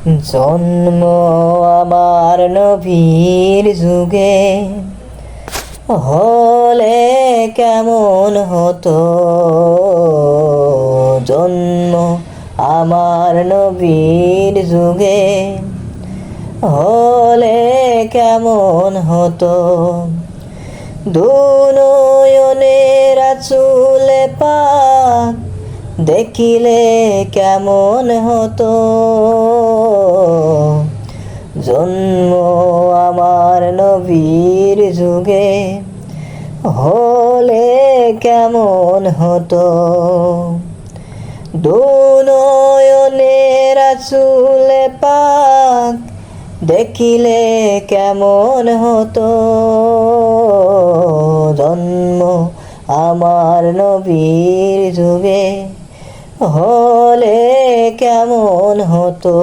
জন্ম আমার নবীর যুগে হলে কেমন হতো, জন্ম আমার নবীর যুগে হলে কেমন হতো। দুনয়নে রাসূলে পাক দেখিলে কেমন হতো, জন্ম আমার নবীর যুগে হলে কেমন হতো। দুনয়নে রাসূলে পাক দেখিলে কেমন হতো, জন্ম আমার নবীর যুগে হলে কেমন হতো।